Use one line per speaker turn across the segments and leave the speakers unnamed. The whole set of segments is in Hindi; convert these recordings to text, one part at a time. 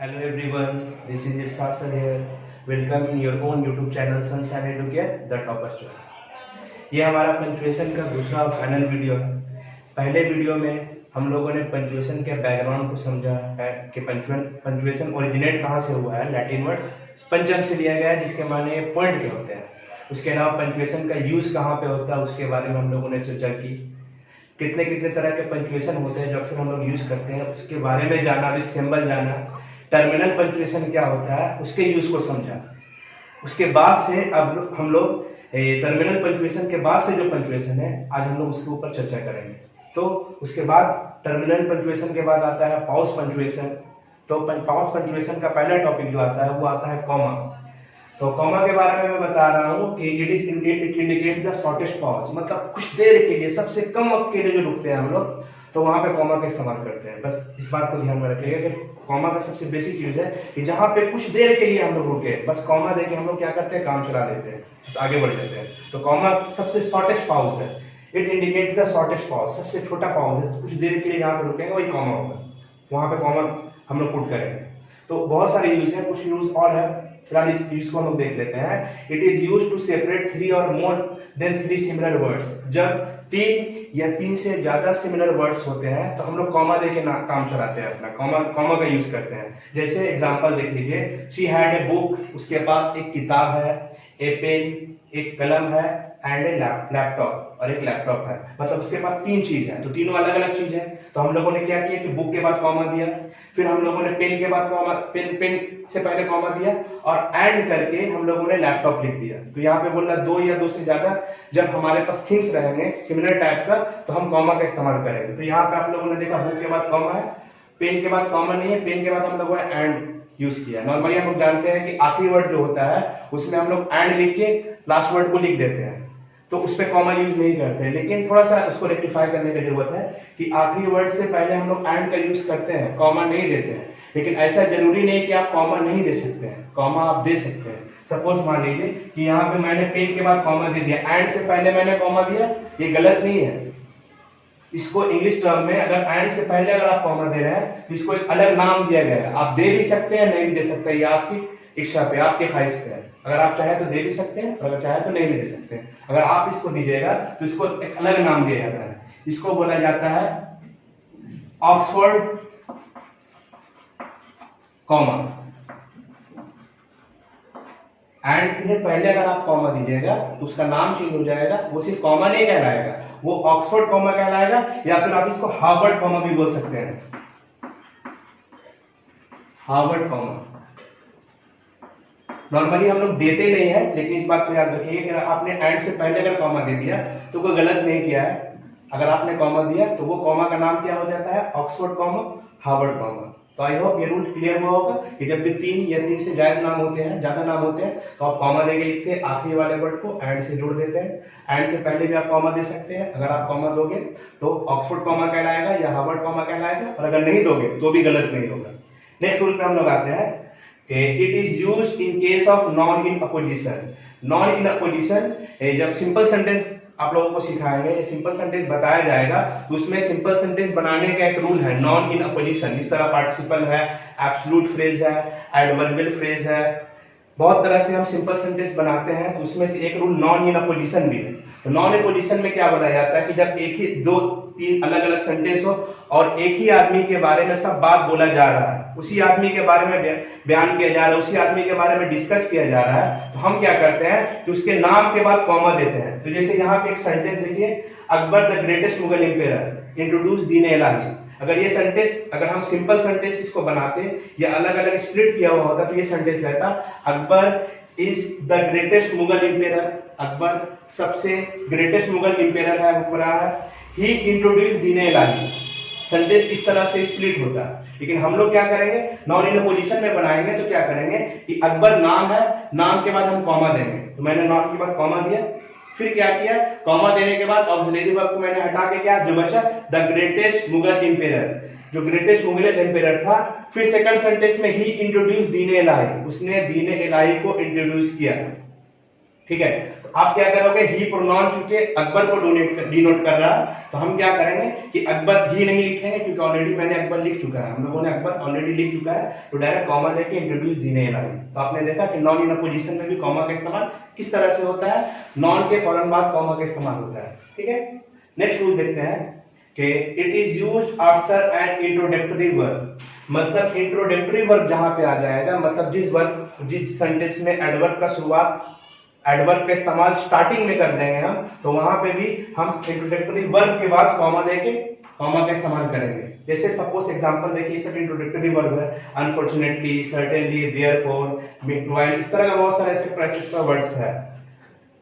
Hello everyone, this is Irsad sir here. Welcome in your own YouTube channel Sunshine Educate, the Topper Choice. ये हमारा पंचुएशन का दूसरा और फाइनल वीडियो है। पहले वीडियो में हम लोगों ने पंचुएशन के बैकग्राउंड को समझा है कि पंचुएशन ओरिजिनेट कहाँ से हुआ है। लैटिन वर्ड पंचम से लिया गया है, जिसके माने पॉइंट के होते हैं। उसके अलावा पंचुएशन का यूज कहाँ पे होता है उसके बारे में हम लोगों ने चर्चा की। कितने कितने तरह के पंचुएशन होते हैं जो अक्सर हम लोग यूज करते हैं, उसके बारे में जाना, विद सिंबल जाना। टर्मिनल पंचुएशन क्या होता है उसके यूज को समझा। उसके बाद से अब हम लोग टर्मिनल पंचुएशन के बाद से जो पंचुएशन है आज हम लोग उसके ऊपर चर्चा करेंगे। तो उसके बाद टर्मिनल पंचुएशन के बाद आता है पॉज पंचुएशन। तो पॉज पंचुएशन का पहला टॉपिक जो आता है वो आता है कॉमा। तो कॉमा के बारे में मैं बता रहा हूँ कि it indicate the shortest pause, मतलब कुछ देर के लिए, सबसे कम वक्त के लिए जो रुकते हैं हम लोग, तो वहां पे कॉमा का इस्तेमाल करते हैं। बस इस बात को ध्यान में रखिएगा कि कॉमा का सबसे बेसिक यूज है कि जहां पे कुछ देर के लिए हम लोग रुके, बस कॉमा देके हम लोग क्या करते हैं, काम चला लेते हैं, बस आगे बढ़ जाते हैं। तो कॉमा सबसे शॉर्टेस्ट पॉज है। It indicates the shortest pause, सबसे छोटा पॉज है, कुछ देर के लिए जहां पे रुकेंगे वही कॉमा होगा, वहां पे कॉमा हम लोग पुट करेंगे। तो बहुत सारे यूज है, कुछ यूज और है, फिलहाल इस यूज को हम लोग देख लेते हैं। It is use to separate 3 और मोर देन 3 सिमिलर वर्ड्स। जब 3 या 3 से ज्यादा सिमिलर वर्ड्स होते हैं तो हम लोग कॉमा देके काम चलाते हैं, अपना कॉमा का यूज करते हैं। जैसे एग्जांपल देख लीजिए, शी हैड ए बुक, उसके पास एक किताब है, ए पेन, एक कलम है, एंड ए लैपटॉप, और एक लैपटॉप है। मतलब उसके पास 3 चीज है, तो तीनों अलग अलग चीज है। तो हम लोगों ने क्या किया कि बुक के बाद कॉमा दिया, फिर हम लोगों ने पेन के बाद कॉमा, पेन से पहले कॉमा दिया, और एंड करके हम लोगों ने लैपटॉप लिख दिया। तो यहाँ पे बोला 2 या 2 से ज्यादा जब हमारे पास थिंग्स रहेंगे सिमिलर टाइप का तो हम कॉमा का इस्तेमाल करेंगे। तो यहाँ पे आप लोगों ने देखा बुक के बाद कॉमा है, पेन के बाद कॉमा नहीं है, पेन के बाद हम लोगों ने एंड यूज किया। नॉर्मली हम लोग जानते हैं कि आखिरी वर्ड जो होता है उसमें हम लोग एंड लिख के लास्ट वर्ड को लिख देते हैं, तो उस पर कॉमा यूज नहीं करते हैं। लेकिन थोड़ा सा उसको रेक्टिफाई करने की जरूरत है कि आखिरी वर्ड से पहले हम लोग एंड का यूज करते हैं, कॉमा नहीं देते हैं। लेकिन ऐसा जरूरी नहीं कि आप कॉमा नहीं दे सकते हैं, कॉमा आप दे सकते हैं। सपोज मान लीजिए कि यहाँ पे मैंने पेन के बाद कॉमा दे दिया, एंड से पहले मैंने कॉमा दिया, ये गलत नहीं है। इसको इंग्लिश टर्म में अगर एंड से पहले अगर आप कॉमा दे रहे हैं तो इसको एक अलग नाम दिया गया है। आप दे भी सकते हैं, नहीं भी दे सकते हैं, ये आपकी इच्छा पे, आपके ख्वाहिश पे है। अगर आप चाहे तो दे भी सकते हैं, अगर चाहे तो नहीं भी दे सकते हैं। अगर आप इसको दीजिएगा तो इसको एक अलग नाम दिया जाता है, इसको बोला जाता है ऑक्सफोर्ड कॉमा। एंड से पहले अगर आप कॉमा दीजिएगा तो उसका नाम चेंज हो जाएगा, वो सिर्फ कॉमा नहीं कहलाएगा, वो ऑक्सफोर्ड कॉमा कहलाएगा, या फिर आप इसको हार्वर्ड कॉमा भी बोल सकते हैं, हार्वर्ड कॉमा। नॉर्मली हम लोग देते नहीं है, लेकिन इस बात को याद रखिए कि आपने एंड से पहले अगर कॉमा दे दिया तो कोई गलत नहीं किया है। अगर आपने कॉमा दिया तो वो कॉमा का नाम क्या हो जाता है, ऑक्सफोर्ड कॉमा, हार्वर्ड कॉमा। तो आई होप ये रूल क्लियर हुआ होगा कि जब भी 3 या 3 से ज्यादा नाम होते हैं तो आप कॉमा देके लिखते हैं, आखिरी वाले वर्ड को एंड से जोड़ देते हैं। एंड से पहले भी आप कॉमा दे सकते हैं, अगर आप कॉमा दोगे तो ऑक्सफोर्ड कॉमा कहलाएगा या हार्वर्ड कॉमा कहलाएगा, और अगर नहीं दोगे तो भी गलत नहीं होगा। नेक्स्ट रूल पे हम लोग आते हैं, it is used in case of non in opposition. Non in opposition जब सिंपल सेंटेंस आप लोगों को सिखाएंगे, सिंपल सेंटेंस बताया जाएगा, तो उसमें सिंपल सेंटेंस बनाने का एक रूल है, नॉन इन अपोजिशन। इस तरह पार्टिसिपल है, एब्सोल्यूट फ्रेज है, एडवर्बियल फ्रेज है, बहुत तरह से हम सिंपल सेंटेंस बनाते हैं। तो उसमें से एक रूल नॉन इन अपोजिशन भी है। तो नॉन इन अपोजिशन में क्या बोला जाता है कि जब एक ही 2-3 अलग अलग सेंटेंस हो और एक ही आदमी के बारे में सब बात बोला जा रहा है, उसी आदमी के बारे में बयान किया जा रहा है, उसी आदमी के बारे में डिस्कस किया जा रहा है, तो हम क्या करते हैं कि उसके नाम के बाद कॉमा देते हैं। तो जैसे यहाँ पे एक सेंटेंस देखिए, Akbar the greatest Mughal empire introduce Din-i-Ilahi. अगर ये सेंटेंस, अगर हम सिंपल सेंटेंस इसको बनाते या अलग अलग स्प्लिट किया हुआ होता तो ये सेंटेंस रहता, Akbar is the greatest Mughal empire. Akbar सबसे ग्रेटेस्ट मुगल एम्पायर है, वो रहा है। ही इंट्रोड्यूस दीन-ए-इलाही। सेंटेंस इस तरह से स्प्लिट होता है। लेकिन हम लोग क्या करेंगे, नॉन इन पोजीशन में बनाएंगे तो क्या करेंगे कि अकबर नाम है, नाम के बाद हम कॉमा देंगे। तो मैंने नॉट के बाद कॉमा दिया, फिर क्या किया, कॉमा देने के बाद ऑक्सिलरी वर्ब को मैंने हटा के क्या जो बचा, द ग्रेटेस्ट मुगल एम्पायर, जो ग्रेटेस्ट मुगल एम्पायर था। फिर सेकंड सेंटेंस में ही इंट्रोड्यूस दीन-ए-इलाही, उसने दीन-ए-इलाही को इंट्रोड्यूस किया। ठीक है। तो आप क्या करोगे, ही प्रोनाउन चूंकि अकबर को डिनोट कर रहा है, तो हम क्या करेंगे कि अकबर ही नहीं लिखेंगे, क्योंकि ऑलरेडी मैंने अकबर लिख चुका है, हम लोगों ने अकबर ऑलरेडी लिख चुका है, तो डायरेक्ट कॉमा देके इंट्रोड्यूस दी नहीं लाई। तो आपने देखा कि नॉन इन अ पोजीशन में भी कॉमा का इस्तेमाल किस तरह से होता है, नॉन के फौरन बाद कॉमा का इस्तेमाल होता है, ठीक है। नेक्स्ट रूल देखते हैं कि it is used after N introductory verb, मतलब इंट्रोडक्टरी वर्ब जहां पे आ जाएगा, मतलब जिस सेंटेंस में एडवर्ब का शुरुआत, एडवर्ब का इस्तेमाल स्टार्टिंग में कर देंगे हम, तो वहां पे भी हम इंट्रोडक्टरी वर्ब के बाद कॉमा देके कॉमा का इस्तेमाल करेंगे। जैसे सपोज एग्जांपल देखिए, सब इंट्रोडक्टरी वर्ब है, अनफॉर्चुनेटली, सर्टेनली, देयरफॉर, मीनवाइल, इस तरह का बहुत सारे ऐसे वर्ड्स है।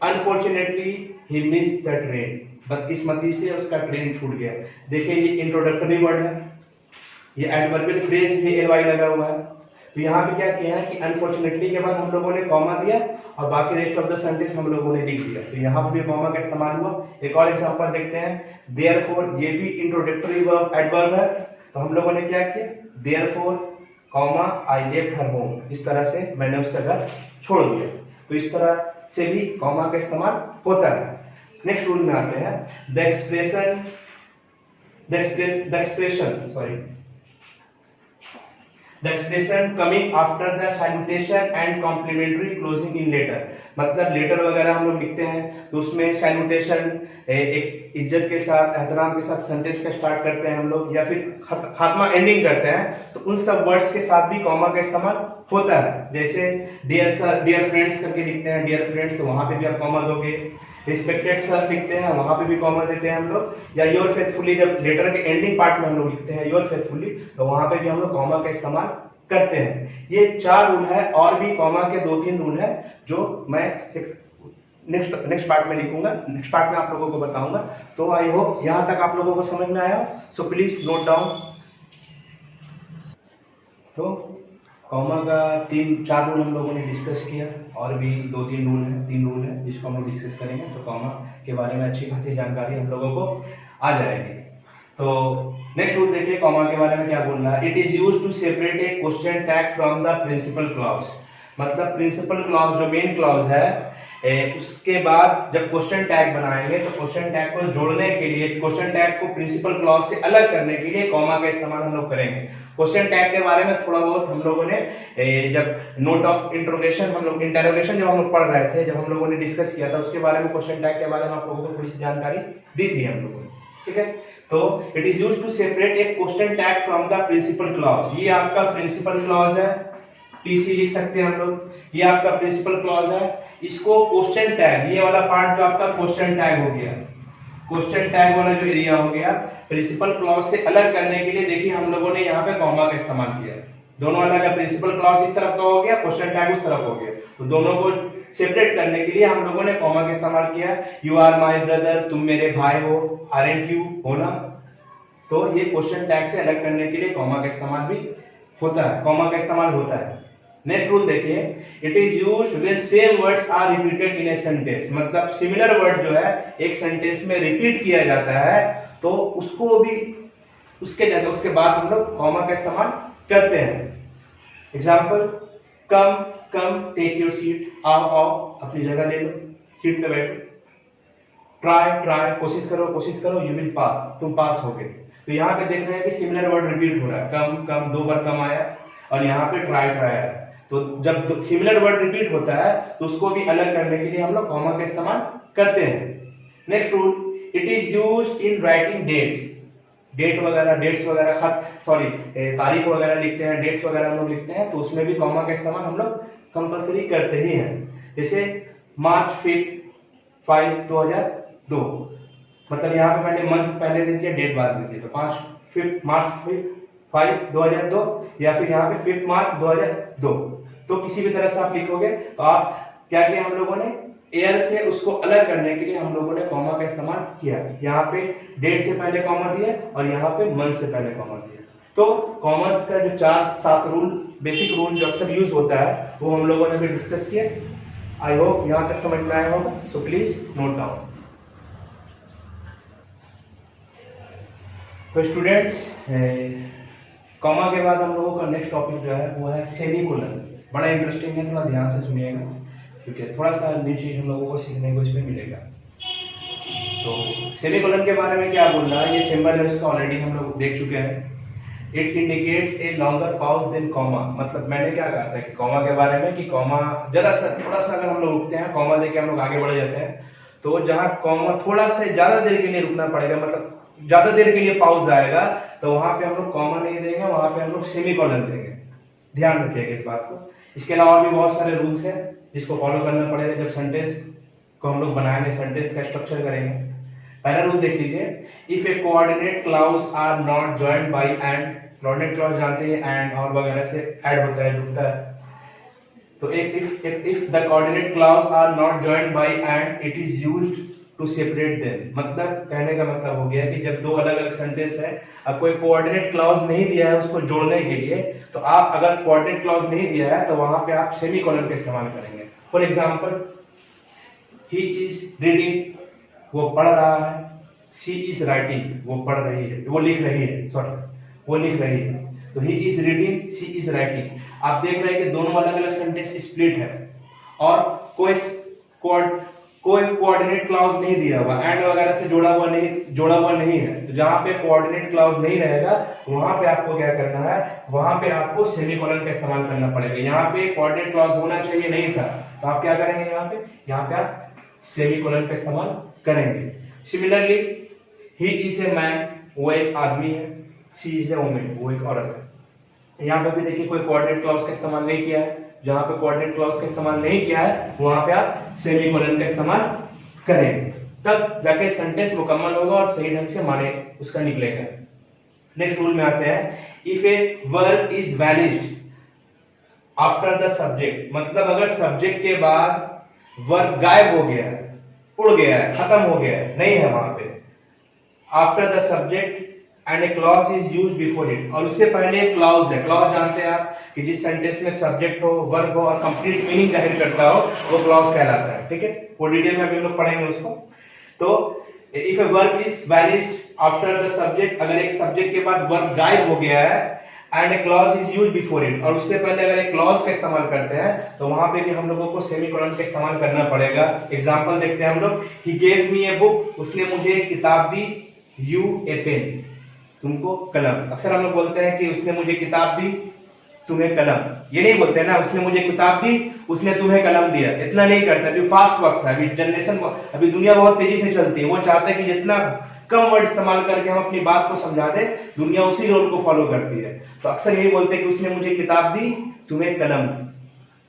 Unfortunately he miss the train, बदकिस्मती से उसका ट्रेन छूट गया। देखिए ये इंट्रोडक्टरी वर्ड है, ये एडवर्बियल फ्रेज भी एलवाई लगा हुआ है। तो यहाँ पे क्या किया है कि अनफॉर्चुनेटली के बाद हम लोगों ने कॉमा दिया और बाकी रेस्ट ऑफ द सेंटेंस हम लोगों ने लिख दिया, तो यहाँ पे भी कॉमा का इस्तेमाल हुआ। एक और एग्जांपल देखते हैं, देयरफॉर, ये भी इंट्रोडक्टरी वर्ब एडवर्ब है, तो हम लोगों ने क्या किया, therefore comma I left her home, इस तरह से मैंने उसका घर छोड़ दिया। तो इस तरह से भी कॉमा का इस्तेमाल होता है। नेक्स्ट रूल में आते हैं, the expression coming after the salutation and complimentary closing in letter, मतलब लेटर वगैरह हम लोग लिखते हैं तो उसमें सैल्यूटेशन एक इज्जत के साथ, एहतराम के साथ सेंटेंस का स्टार्ट करते हैं हम लोग, या फिर खात्मा एंडिंग करते हैं, तो उन सब वर्ड्स के साथ भी कॉमा का इस्तेमाल होता है। जैसे डियर सर, डियर फ्रेंड्स करके लिखते हैं, डियर फ्रेंड्स, तो वहां पे भी आप कॉमा दोगे। रिस्पेक्टेड सर लिखते हैं, वहां पे भी कॉमा देते हैं हम लोग, या योर फेथफुली, जब लेटर के एंडिंग पार्ट में हम लोग लिखते हैं योर फेथफुली, तो वहां पे भी हम लोग कॉमा का इस्तेमाल करते हैं। ये 4 रूल है, और भी कॉमा के 2-3 रूल है जो मैं नेक्स्ट पार्ट में लिखूंगा, नेक्स्ट पार्ट में आप लोगों को बताऊंगा। तो आई होप यहां तक आप लोगों को समझ में आया, सो प्लीज नोट डाउन। तो कॉमा का 3-4 रूल हम लोगों ने डिस्कस किया, और भी 2-3 रूल हैं, 3 रूल है जिसको हम लोग डिस्कस करेंगे, तो कॉमा के बारे में अच्छी खासी जानकारी हम लोगों को आ जाएगी। तो नेक्स्ट रूल देखिए, कॉमा के बारे में क्या बोलना है, it is used to separate a question tag from the principal clause, मतलब प्रिंसिपल क्लॉज जो मेन क्लॉज है, उसके बाद जब क्वेश्चन टैग बनाएंगे तो क्वेश्चन टैग को जोड़ने के लिए, क्वेश्चन टैग को प्रिंसिपल क्लॉज से अलग करने के लिए कॉमा का इस्तेमाल हम लोग करेंगे। क्वेश्चन टैग के बारे में थोड़ा बहुत हम लोगों ने जब नोट ऑफ इंट्रोगेशन, हम लोग इंटरोगेशन जब हम लोग पढ़ रहे थे, जब हम लोगों ने डिस्कस किया था, उसके बारे में, क्वेश्चन टैग के बारे में आप लोगों को थोड़ी सी जानकारी दी थी हम लोगों ने, ठीक है। तो it is used to separate a question tag from the principal clause, ये आपका प्रिंसिपल क्लॉज है, टीसी लिख सकते हैं हम लोग, ये आपका प्रिंसिपल क्लॉज है। इसको क्वेश्चन टैग, ये वाला पार्ट जो आपका क्वेश्चन टैग हो गया, क्वेश्चन टैग वाला जो एरिया हो गया, प्रिंसिपल क्लॉज से अलग करने के लिए देखिए हम लोगों ने यहाँ पे कॉमा का इस्तेमाल किया। दोनों अलग है, प्रिंसिपल क्लॉज इस तरफ का हो गया, क्वेश्चन टैग उस तरफ हो गया, तो दोनों को सेपरेट करने के लिए हम लोगों ने कॉमा का इस्तेमाल किया। यू आर माई ब्रदर, तुम मेरे भाई हो, आरएंट यू, हो ना। तो ये क्वेश्चन टैग से अलग करने के लिए कॉमा का इस्तेमाल भी होता है, कॉमा का इस्तेमाल होता है। नेक्स्ट रूल देखिए, it is used when same words are repeated in a sentence, मतलब सिमिलर वर्ड जो है एक सेंटेंस में रिपीट किया जाता है, तो उसको भी उसके जगह, उसके बाद हम लोग कॉमा का इस्तेमाल करते हैं। Example, come come take your seat, आओ आओ अपनी जगह ले लो, सीट पे बैठो। ट्राई ट्राई, कोशिश करो, यू विल पास, तुम पास हो गए। तो यहाँ पे देख रहे हैं कि सिमिलर वर्ड रिपीट हो रहा है, कम कम 2 बार कम आया, और यहाँ पे ट्राई ट्राई आया। तो जब सिमिलर वर्ड रिपीट होता है तो उसको भी अलग करने के लिए हम लोग कॉमा का इस्तेमाल करते हैं। Next rule, it is used in writing dates, date वगैरह, डेट्स वगैरह, तारीख वगैरह लिखते हैं, डेट्स वगैरह हम लोग लिखते हैं, तो उसमें भी कॉमा का इस्तेमाल हम लोग कंपल्सरी करते ही हैं। जैसे मार्च 5, 2002, मतलब यहाँ पे मैंने मंथ पहले दे दिया, डेट बाद में दी, तो मार्च 5, 2002, या फिर यहाँ पे 5 मार्च 2002। तो किसी भी तरह से आप लिखोगे, तो आप क्या किया हम लोगों ने, ईयर से उसको अलग करने के लिए हम लोगों ने कॉमा का इस्तेमाल किया। यहाँ पे डेट से पहले कॉमा दिया, और यहाँ पे मंथ से पहले कॉमा दिया। तो कॉमर्स का जो 4-7 रूल, बेसिक रूल जो अक्सर यूज होता है, वो हम लोगों ने भी डिस्कस किया। आई होप यहाँ तक समझ में आया होगा, सो प्लीज नोट डाउन। तो स्टूडेंट्स, कॉमा के बाद हम लोगों का नेक्स्ट टॉपिक जो है वो है सेमीकोलन। बड़ा इंटरेस्टिंग है, थोड़ा ध्यान से सुनिएगा। क्योंकि थोड़ा सा न्यू चीज हम लोगों को सीखने को इसमें मिलेगा। तो सेमीकोलन के बारे में क्या बोल रहा है, ये सिंबल है उसका ऑलरेडी हम लोग देख चुके हैं। It indicates a longer pause than comma, मतलब मैंने क्या कहा था कि कॉमा के बारे में, कि कॉमा जरा सा थोड़ा सा अगर हम लोग रुकते हैं, कॉमा देके हम लोग आगे बढ़ जाते हैं, तो जहाँ कॉमा थोड़ा सा ज्यादा देर के लिए रुकना पड़ेगा, मतलब ज्यादा देर के लिए पॉज आएगा, तो वहां पे हम लोग कॉमा नहीं देंगे, वहां पे हम लोग सेमीकोलन देंगे। ध्यान रखिएगा इस बात को। इसके अलावा और भी बहुत सारे रूल्स हैं जिसको फॉलो करना पड़ेगा जब सेंटेंस को हम लोग बनाएंगे, सेंटेंस का स्ट्रक्चर करेंगे। पहला रूल देख लीजिए, if a coordinate clause are not joined by and, coordinate clause जानते हैं एंड और वगैरह से ऐड होता है, जुड़ता है। तो if the coordinate clause are not joined by and it is used to separate them, मतलब कहने का मतलब हो गया कि जब दो अलग अलग सेंटेंस है, अब कोई कोऑर्डिनेट क्लॉज नहीं दिया है उसको जोड़ने के लिए, तो आप अगर कोऑर्डिनेट क्लॉज नहीं दिया है तो वहां पे आप सेमीकोलन का इस्तेमाल करेंगे। For example, he is reading, वो पढ़ रहा है, शी इज राइटिंग, वो पढ़ रही है, वो लिख रही है, सॉरी वो लिख रही है। तो he is reading, she is writing. आप देख रहे हैं कि दोनों अलग अलग सेंटेंस स्प्लिट है और कोई कोऑर्डिनेट क्लॉज नहीं दिया हुआ, एंड वगैरह से जोड़ा हुआ नहीं है। तो जहां पे कोऑर्डिनेट क्लॉज नहीं रहेगा वहां पे आपको क्या करना है, वहां पे आपको सेमीकोलन का इस्तेमाल करना पड़ेगा। यहाँ पे कोऑर्डिनेट क्लॉज होना चाहिए नहीं था, तो आप क्या करेंगे, यहाँ पे आप सेमीकोलन का इस्तेमाल करेंगे। Similarly, he is a man, वो एक आदमी है, शी इज ए वुमन, वो एक औरत है। यहाँ पे भी देखिए कोई कोऑर्डिनेट क्लॉज का इस्तेमाल नहीं किया है, जहां पे कोऑर्डिनेट क्लॉज का इस्तेमाल नहीं किया है वहां पे आप सेमीकोलन का इस्तेमाल करेंगे, तब जाके सेंटेंस मुकम्मल होगा और सही ढंग से माने उसका निकलेगा। नेक्स्ट रूल में आते हैं, if a verb is vanished after the subject, मतलब अगर सब्जेक्ट के बाद वर्ब गायब हो गया है, उड़ गया है, खत्म हो गया है, नहीं है वहां पे, after the subject and A clause is used before it, और उससे पहले एक क्लॉज है। क्लॉज जानते हैं आप कि जिस सेंटेंस में सब्जेक्ट हो, वर्ब हो और कंप्लीट मीनिंग जाहिर करता हो, वो क्लॉज कहलाता है। ठीक है, वो डिटेल में अभी हम लोग पढ़ेंगे उसको। तो if a verb is vanished after the subject, अगर एक सब्जेक्ट के बाद वर्ब गायब हो गया है, and A clause is used before it, और उससे पहले अगर एक क्लॉज का इस्तेमाल करते हैं तो वहां पे भी हम लोगों को सेमीकोलन का इस्तेमाल करना पड़ेगा। एग्जांपल देखते हैं हम लोग, he gave me a book, उसने मुझे एक किताब दी, यू ए पेन, तुमको कलम। अक्सर हम लोग बोलते हैं कि उसने मुझे किताब दी, तुम्हें कलम, ये नहीं बोलते ना, उसने मुझे किताब दी, उसने तुम्हें कलम दिया, इतना नहीं करता। अभी फास्ट वक्त है, अभी जनरेशन, अभी दुनिया बहुत तेजी से चलती है, वो चाहते हैं कि जितना कम वर्ड इस्तेमाल करके हम अपनी बात को समझा दे, दुनिया उसी रोल को फॉलो करती है। तो अक्सर यही बोलते हैं कि उसने मुझे किताब दी, तुम्हें कलम दी,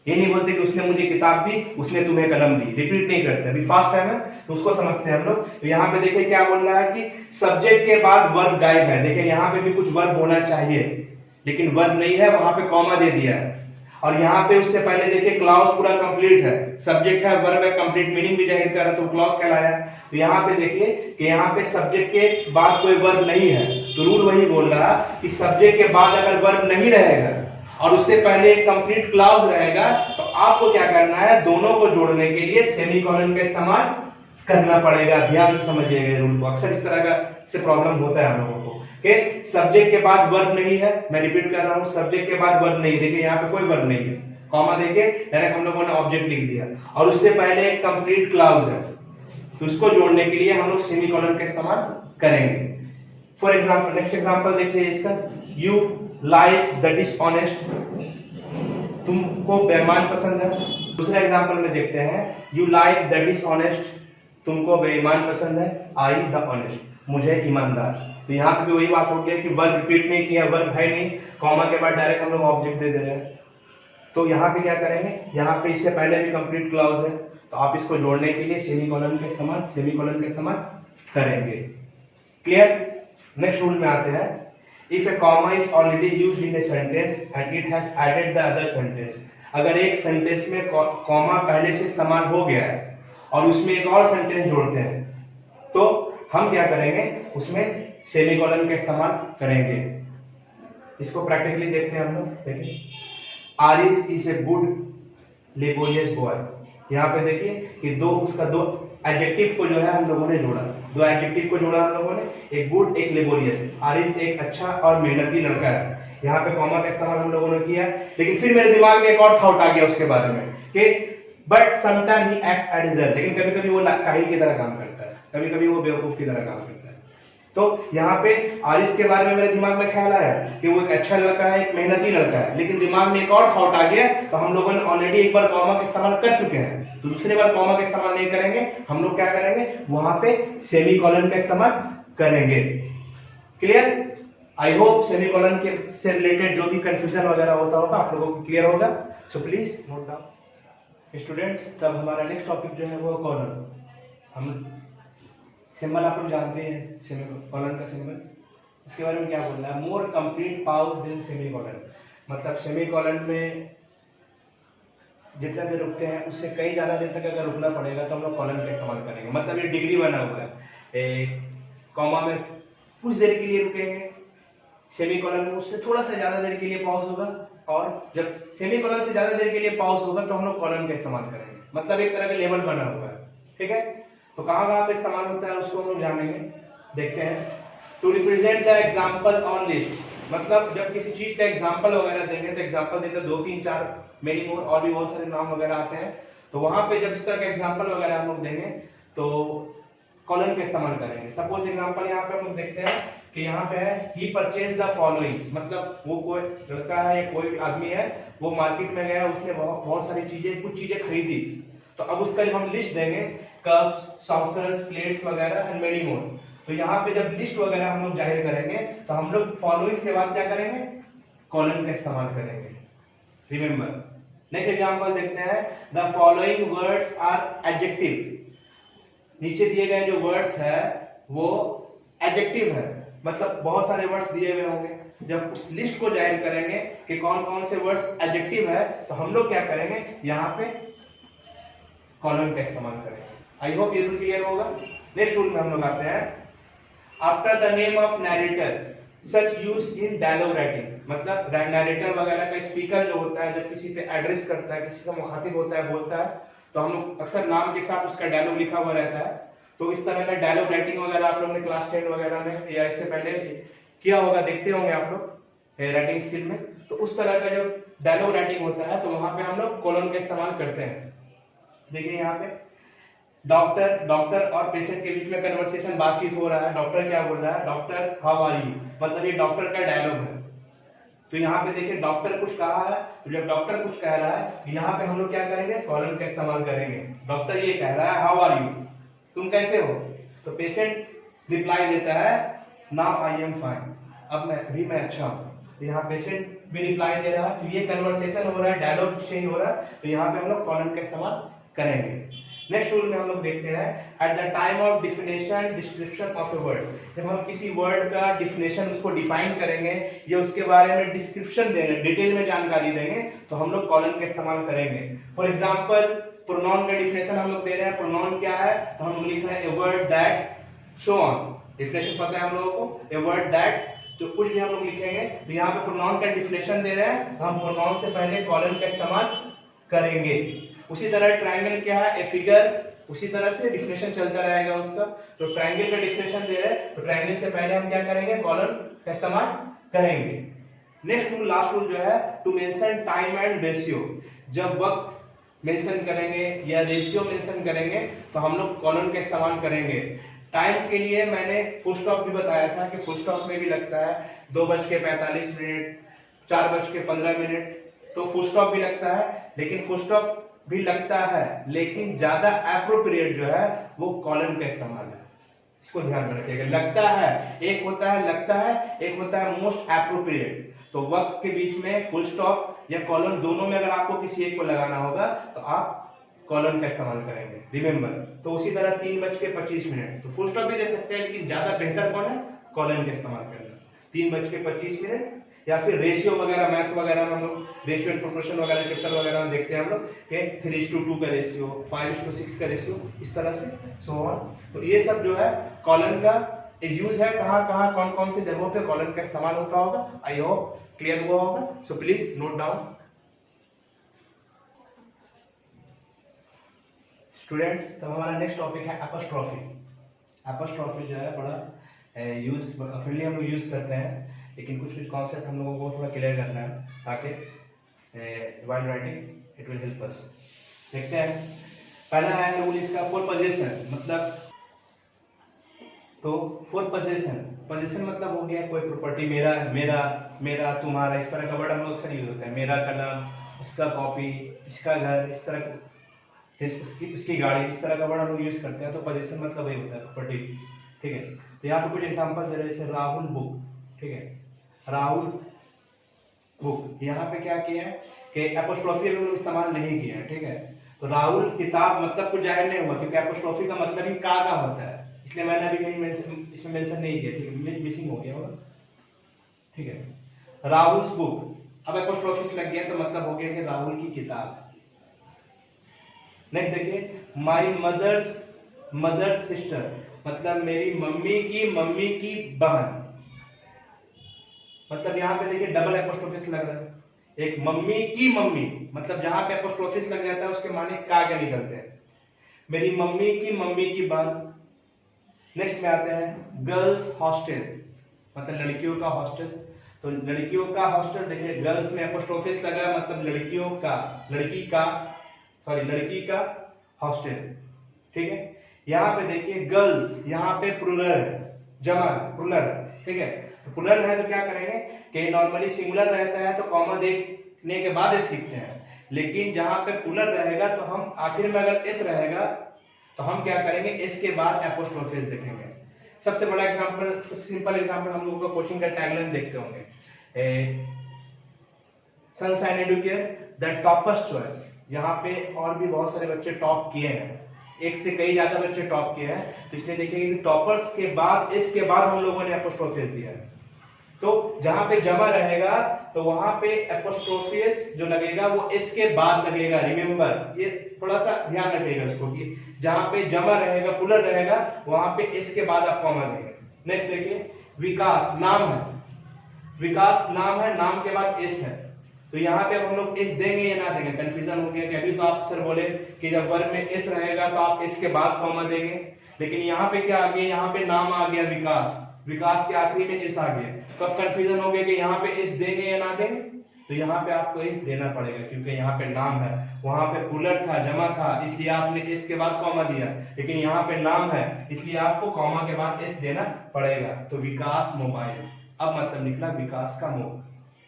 ये नहीं बोलते कि उसने मुझे किताब दी, उसने तुम्हें कलम दी, रिपीट नहीं करते। अभी फास्ट टाइम है तो उसको समझते हैं हम लोग। तो यहाँ पे देखिए क्या बोल रहा है कि सब्जेक्ट के बाद वर्ब गायब है। देखिए यहाँ पे भी कुछ वर्ब होना चाहिए लेकिन वर्ब नहीं है, वहां पे कॉमा दे दिया है, और यहाँ पे उससे पहले देखिए क्लॉज पूरा कंप्लीट है, सब्जेक्ट है, वर्ब है, कंप्लीट मीनिंग भी जाहिर कर रहा है, तो क्लॉज कहलाया। तो यहाँ पे देखिए कि यहाँ पे सब्जेक्ट के बाद कोई वर्ब नहीं है, तो रूल वही बोल रहा कि सब्जेक्ट के बाद अगर वर्ब नहीं रहेगा और उससे पहले एक कंप्लीट क्लॉज रहेगा, तो आपको क्या करना है, दोनों को जोड़ने के लिए सेमीकोलन का इस्तेमाल करना पड़ेगा। ध्यान से समझिएगा रूल को, अक्सर इस तरह का से प्रॉब्लम होता है हम लोगों को कि सब्जेक्ट के बाद वर्ब नहीं है। मैं रिपीट कर रहा हूं, सब्जेक्ट के बाद वर्ब नहीं, देखिए यहाँ पे कोई वर्ब नहीं है, कॉमा देके डायरेक्ट हम लोगों ने ऑब्जेक्ट लिख दिया, और उससे पहले एक कंप्लीट क्लॉज है, तो इसको जोड़ने के लिए हम लोग सेमीकोलन का इस्तेमाल करेंगे। फॉर एग्जाम्पल, नेक्स्ट एग्जाम्पल देखिए इसका, यू लाइक द डिसऑनेस्ट, तुमको बेईमान पसंद है। दूसरा एग्जाम्पल में देखते हैं, यू लाइक द डिसऑनेस्ट, तुमको बेईमान पसंद है, आई द ऑनेस्ट, मुझे ईमानदार। तो यहाँ पे भी वही बात हो गया कि वर्ब रिपीट नहीं किया, वर्ब है नहीं, कॉमा के बाद डायरेक्ट हम लोग ऑब्जेक्ट दे रहे हैं। तो यहाँ पे क्या करेंगे, यहाँ पे इससे पहले भी कंप्लीट क्लॉज है, तो आप इसको जोड़ने के लिए सेमीकोलन का इस्तेमाल करेंगे। क्लियर। नेक्स्ट रूल में आते हैं, if a comma is already used in a sentence and it has added the other sentence, अगर एक सेंटेंस में कॉमा पहले से इस्तेमाल हो गया है और उसमें एक और सेंटेंस जोड़ते हैं, तो हम क्या करेंगे, उसमें सेमीकोलन का इस्तेमाल करेंगे। इसको प्रैक्टिकली देखते हैं हम लोग। देखिए, Aris is a good laborious boy, यहाँ पे देखिए कि दो एडजेक्टिव को जो है हम लोगों ने जोड़ा, दो एडजेक्टिव को जोड़ा हम लोगों ने, एक गुड एक लेबोरियस। आरिस एक अच्छा और मेहनती लड़का है, यहाँ पे कॉमा का इस्तेमाल हम लोगों ने किया। लेकिन फिर मेरे दिमाग में एक और थॉट आ गया उसके बारे में कि but sometime he act additional, लेकिन कभी कभी वो काहिल की तरह काम करता है, कभी कभी वो बेवकूफ की तरह काम करता है। तो यहाँ पे आरिस के बारे में मेरे दिमाग में ख्याल आया कि वो एक अच्छा लड़का है, एक मेहनती लड़का है, लेकिन दिमाग में एक और थॉट आ गया, तो हम लोगों ने ऑलरेडी एक बार कॉमा का इस्तेमाल कर चुके हैं, तो दूसरी बार कॉमा का इस्तेमाल नहीं करेंगे। हम लोग क्या करेंगे, वहां पे सेमीकोलन का इस्तेमाल करेंगे। क्लियर? आई होप सेमीकोलन के से रिलेटेड जो भी कंफ्यूजन वगैरह होता होगा आप लोगों को क्लियर होगा। So please note down students. तब हमारा नेक्स्ट टॉपिक जो है वो कॉलन। हम सिंबल आप लोग जानते हैं, सेमीकोलन का सिंबल, उसके बारे में क्या बोलना है, more complete pause than semicolon, मतलब सेमीकोलन में जितना देर रुकते हैं उससे कई ज्यादा देर तक अगर रुकना पड़ेगा तो हम लोग कॉलन का इस्तेमाल करेंगे। मतलब ये डिग्री बना हुआ है, कॉमा में कुछ देर के लिए रुकेंगे, सेमीकोलन में उससे थोड़ा सा ज्यादा देर के लिए पॉज होगा, और जब सेमीकोलन से ज्यादा देर के लिए पॉज होगा तो हम लोग कॉलन का इस्तेमाल करेंगे। मतलब एक तरह का लेवल बना हुआ है, ठीक है। तो कहाँ कहाँ पे इस्तेमाल होता है उसको हम लोग जानेंगे, देखते हैं। To represent the example on list, मतलब जब किसी चीज का एग्जाम्पल वगैरह देंगे तो एग्जाम्पल देते 2 3 4 मेनी मोर और भी बहुत सारे नाम वगैरह आते हैं, तो वहां पे जब इस तरह का एग्जाम्पल वगैरह हम लोग देंगे तो कॉलन का इस्तेमाल करेंगे। सपोज एग्जाम्पल यहाँ पे हम लोग देखते हैं कि यहाँ पे है ही परचेज द फॉलोइंग्स, मतलब वो कोई लड़का है या कोई आदमी है, वो मार्केट में गया, उसने बहुत सारी चीजें, कुछ चीजें खरीदी, तो अब उसका जब हम लिस्ट देंगे, कप्स, सॉसर्स, प्लेट्स वगैरह एंड मेनी मोर, तो यहाँ पे जब लिस्ट वगैरह हम लोग जाहिर करेंगे तो हम लोग फॉलोइंग्स के बाद क्या करेंगे, कॉलन का इस्तेमाल करेंगे। रिमेंबर, नेक्स्ट एग्जांपल देखते हैं, the following words are adjective, नीचे दिए गए जो वर्ड्स है वो एडजेक्टिव है, मतलब बहुत सारे वर्ड्स दिए हुए होंगे, जब उस लिस्ट को जाहिर करेंगे कि कौन कौन से वर्ड्स एडजेक्टिव है तो हम लोग क्या करेंगे, यहाँ पे कॉलन का इस्तेमाल करेंगे। आई होप ये रूल क्लियर होगा। नेक्स्ट रूल में हम लोग आते हैं, after the name of narrator such use in dialogue writing, मतलब नैरेटर वगैरह का स्पीकर जो होता है जब किसी पे एड्रेस करता है, किसी का मुखातिब होता है, बोलता है, तो हम लोग अक्सर नाम के साथ उसका डायलॉग लिखा हुआ रहता है, तो इस तरह का डायलॉग राइटिंग वगैरह आप लोगों ने क्लास 10 वगैरह में या इससे पहले किया होगा, देखते होंगे आप लोग राइटिंग स्किल में, तो उस तरह का जो डायलॉग राइटिंग होता है तो वहां पे हम लोग कॉलन का इस्तेमाल करते हैं। देखिए यहाँ पे डॉक्टर और पेशेंट के बीच में कन्वर्सेशन, बातचीत हो रहा है, डॉक्टर क्या बोल रहा है, डॉक्टर हाउ आर यू, मतलब ये डॉक्टर का डायलॉग है। तो यहाँ पे देखिए डॉक्टर कुछ कहा है, तो जब डॉक्टर कुछ कह रहा है तो यहाँ पे हम लोग क्या करेंगे, कॉलन का इस्तेमाल करेंगे। डॉक्टर ये कह रहा है हाउ आर यू, तुम कैसे हो, तो पेशेंट रिप्लाई देता है नाउ आई एम फाइन, अब मैं अच्छा हूँ, तो यहाँ पेशेंट भी रिप्लाई दे रहा है, तो ये कन्वर्सेशन हो रहा है, डायलॉग चेंज हो रहा है, तो यहाँ पे हम लोग कॉलन का इस्तेमाल करेंगे। नेक्स्ट रूल में हम लोग देखते हैं, at the time of definition description of a word, जब हम किसी वर्ड का डिफिनेशन उसको डिफाइन करेंगे या उसके बारे में डिस्क्रिप्शन देंगे, डिटेल में जानकारी देंगे, तो हम लोग कॉलन का इस्तेमाल करेंगे। फॉर एग्जांपल प्रोनाउन का डिफिनेशन हम लोग दे रहे हैं, प्रोनाउन क्या है, तो हम लोग लिख रहे हैं a word that so on, definition पता है हम लोगों को, ए वर्ड दैट, तो कुछ भी हम लोग लिखेंगे, तो यहाँ पे प्रोनाउन का डिफिनेशन दे रहे हैं, तो हम प्रोनाउन से पहले कॉलन का इस्तेमाल करेंगे। उसी तरह ट्रायंगल क्या है, ए फिगर, उसी तरह से डिफिनेशन चलता रहेगा उसका, तो ट्रायंगल का डिफिनेशन दे रहे हैं तो ट्रायंगल से पहले हम क्या करेंगे, कॉलन का इस्तेमाल करेंगे। नेक्स्ट रूल, लास्ट रूल जो है, to mention time and ratio, जब वक्त मेंशन करेंगे या रेशियो मेंशन करेंगे तो हम लोग कॉलन का इस्तेमाल करेंगे। टाइम के लिए मैंने फुल स्टॉप भी बताया था कि फुल स्टॉप में भी लगता है 2:45 4:15, तो फुल स्टॉप भी लगता है, लेकिन फुल स्टॉप भी लगता है, लेकिन ज्यादा एप्रोप्रिएट जो है वो कॉलन का इस्तेमाल है, इसको ध्यान में रखिएगा। लगता है, एक होता है लगता है, एक होता है मोस्ट एप्रोप्रिएट, तो वक्त के बीच में फुल स्टॉप या कॉलन दोनों में अगर आपको किसी एक को लगाना होगा तो आप कॉलन का इस्तेमाल करेंगे। रिमेंबर, तो उसी तरह 3:25, तो फुल स्टॉप भी दे सकते हैं, लेकिन ज्यादा बेहतर कौन है, कॉलन का इस्तेमाल करना। 3:25 या फिर रेशियो वगैरह, मैथ वगैरह में हम लोग रेशियो एंड प्रोपोर्शन वगैरह चैप्टर वगैरह में देखते हैं हम लोग कि 3:2 का रेशियो, 5:6 का रेशियो, इस तरह से सो ऑन। तो ये सब जो है कॉलन का यूज है, कहाँ कहाँ कौन कौन सी जगहों पे कॉलन का इस्तेमाल होता होगा। आई होप क्लियर हुआ होगा, so please note down. Students, तो हमारा नेक्स्ट टॉपिक है एपोस्ट्रोफी। एपोस्ट्रोफी जो है बड़ा यूज फ्रीली हम लोग यूज करते हैं, लेकिन कुछ कुछ कॉन्सेप्ट हम लोगों को थोड़ा क्लियर करना है ताकि while writing it will help us. देखते हैं। पहला है रूल इसका फॉर पोजीशन, मतलब तो फॉर पोजीशन, पोजीशन मतलब हो गया कोई प्रॉपर्टी, मेरा मेरा मेरा तुम्हारा, इस तरह का वर्ड हम लोग अक्सर यूज होता है। मेरा कलम, उसका कॉपी, इसका घर, इस तरह उसकी गाड़ी, इस तरह का वर्ड हम लोग यूज करते हैं। तो पोजीशन मतलब वही होता है प्रॉपर्टी, ठीक है। तो यहाँ पे कुछ एग्जांपल दे रहे हैं, जैसे राहुल बुक, ठीक है, राहुल बुक। यहाँ पे क्या किया है कि एपोस्ट्रोफी हम लोग इस्तेमाल नहीं किया है, ठीक है। तो राहुल किताब मतलब कुछ जाहिर नहीं हुआ, क्योंकि एपोस्ट्रोफी का मतलब ही का होता है, इसलिए मैंने अभी कहीं इसमें मेंशन नहीं किया, ठीक है, मिसिंग हो गया होगा, ठीक है। राहुल बुक, अब एपोस्ट्रोफी लग गया तो मतलब हो गया कि राहुल की किताब। नेक्स्ट देखिए, माई मदर्स सिस्टर, मतलब मेरी मम्मी की बहन। मतलब यहाँ पे देखिए डबल एपोस्ट्रोफिस लग रहा है। एक मम्मी की मम्मी, मतलब जहां पे एपोस्ट्रोफिस लग जाता है उसके माने का क्या निकलते हैं, मेरी मम्मी की बहन। नेक्स्ट में आते हैं गर्ल्स हॉस्टल, मतलब लड़कियों का हॉस्टल। तो लड़कियों का हॉस्टल, देखिए गर्ल्स में एपोस्ट्रोफिस लगा, मतलब लड़की का हॉस्टल, ठीक है। यहाँ पे देखिए गर्ल्स, यहाँ पे प्लूरल है, जमा प्लूरल, ठीक है। तो प्लूरल है तो क्या करेंगे कि नॉर्मली सिंगुलर रहता है तो कॉमा देखने के बाद एस लिखते हैं, लेकिन जहां पे प्लूरल रहेगा तो हम आखिर में अगर एस रहेगा तो हम क्या करेंगे, एस के बाद एपोस्ट्रोफिस देखेंगे। सबसे बड़ा एग्जांपल, सबसे सिंपल एग्जांपल हम लोगों को कोचिंग का टैगलाइन देखते होंगे, sunshine Educare the toppers choice. यहाँ पे और भी बहुत सारे बच्चे टॉप किए हैं, एक से कई ज्यादा बच्चे टॉप किए हैं, तो इसलिए देखिए टॉपर्स के बाद इसके बाद हम लोगों ने एपोस्ट्रोफिस दिया है। तो जहां पे जमा रहेगा तो वहां पे एपोस्ट्रोफिस जो लगेगा वो इसके बाद लगेगा। रिमेंबर, ये थोड़ा सा ध्यान रखिएगा इसको कि जहां पे जमा रहेगा, प्लूरल रहेगा, वहां पे इसके बाद आप कॉमा देंगे। नेक्स्ट देखिए, विकास नाम है, विकास नाम है, नाम के बाद एस है, तो यहाँ पे अब हम लोग एस देंगे या ना देंगे, कंफ्यूजन हो गया कि अभी तो आप सर बोले कि जब वर्ब में एस रहेगा तो आप इसके बाद कॉमा देंगे, लेकिन यहाँ पे क्या आ गया, यहाँ पे नाम आ गया विकास, विकास के आखिरी में एस आ गया, तो अब कंफ्यूजन हो गया कि यहाँ पे एस देंगे या ना देंगे। तो यहाँ पे आपको एस देना पड़ेगा, क्योंकि यहाँ पे नाम है, वहां पे प्लूरल था, जमा था, इसलिए आपने एस के बाद कॉमा दिया, लेकिन यहाँ पे नाम है इसलिए आपको कॉमा के बाद एस देना पड़ेगा। तो विकास मोबाइल, अब मतलब निकला विकास का